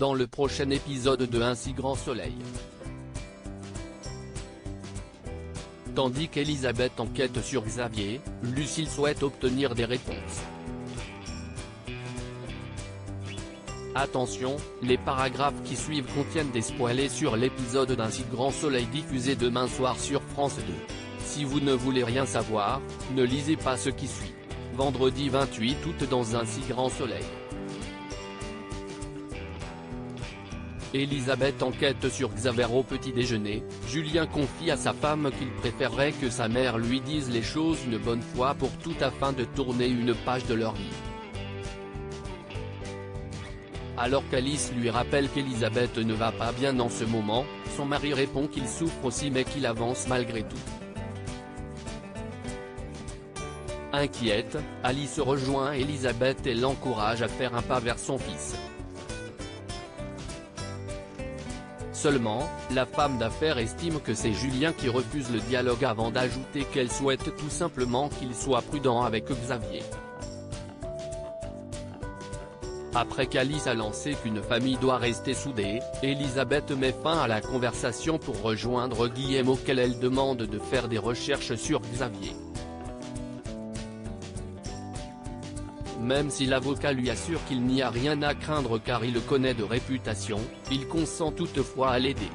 dans le prochain épisode de Un si grand soleil. Tandis qu'Elisabeth enquête sur Xavier, Lucille souhaite obtenir des réponses. Attention, les paragraphes qui suivent contiennent des spoilers sur l'épisode d'Un si grand soleil diffusé demain soir sur France 2. Si vous ne voulez rien savoir, ne lisez pas ce qui suit. Vendredi 28 août dans Un si grand soleil. Elisabeth enquête sur Xavier au petit déjeuner. Julien confie à sa femme qu'il préférerait que sa mère lui dise les choses une bonne fois pour toutes afin de tourner une page de leur vie. Alors qu'Alice lui rappelle qu'Elisabeth ne va pas bien en ce moment, son mari répond qu'il souffre aussi mais qu'il avance malgré tout. Inquiète, Alice rejoint Elisabeth et l'encourage à faire un pas vers son fils. Seulement, la femme d'affaires estime que c'est Julien qui refuse le dialogue avant d'ajouter qu'elle souhaite tout simplement qu'il soit prudent avec Xavier. Après qu'Alice a lancé qu'une famille doit rester soudée, Elisabeth met fin à la conversation pour rejoindre Guillaume auquel elle demande de faire des recherches sur Xavier. Même si l'avocat lui assure qu'il n'y a rien à craindre car il le connaît de réputation, il consent toutefois à l'aider.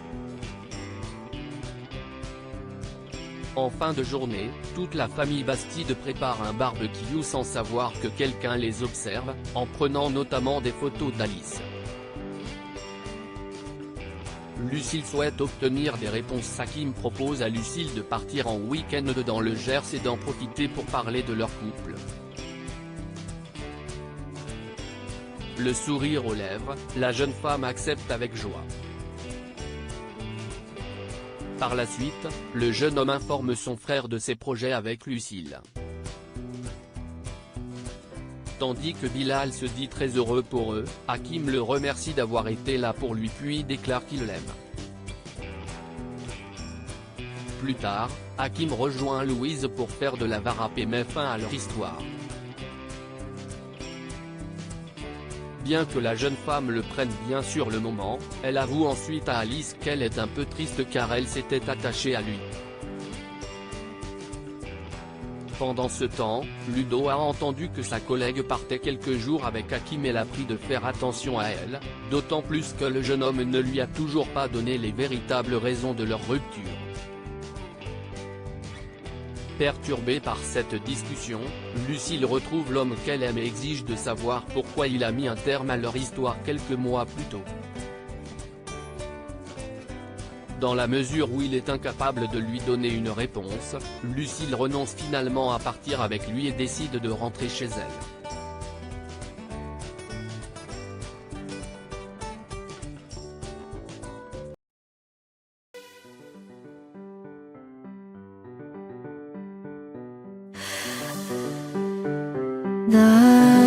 En fin de journée, toute la famille Bastide prépare un barbecue sans savoir que quelqu'un les observe, en prenant notamment des photos d'Alice. Lucille souhaite obtenir des réponses. Hakim propose à Lucille de partir en week-end dans le Gers et d'en profiter pour parler de leur couple. Le sourire aux lèvres, la jeune femme accepte avec joie. Par la suite, le jeune homme informe son frère de ses projets avec Lucille. Tandis que Bilal se dit très heureux pour eux, Hakim le remercie d'avoir été là pour lui puis déclare qu'il l'aime. Plus tard, Hakim rejoint Louise pour faire de la varap et met fin à leur histoire. Bien que la jeune femme le prenne bien sur le moment, elle avoue ensuite à Alice qu'elle est un peu triste car elle s'était attachée à lui. Pendant ce temps, Ludo a entendu que sa collègue partait quelques jours avec Hakim et l'a pris de faire attention à elle, d'autant plus que le jeune homme ne lui a toujours pas donné les véritables raisons de leur rupture. Perturbée par cette discussion, Lucille retrouve l'homme qu'elle aime et exige de savoir pourquoi il a mis un terme à leur histoire quelques mois plus tôt. Dans la mesure où il est incapable de lui donner une réponse, Lucille renonce finalement à partir avec lui et décide de rentrer chez elle. 나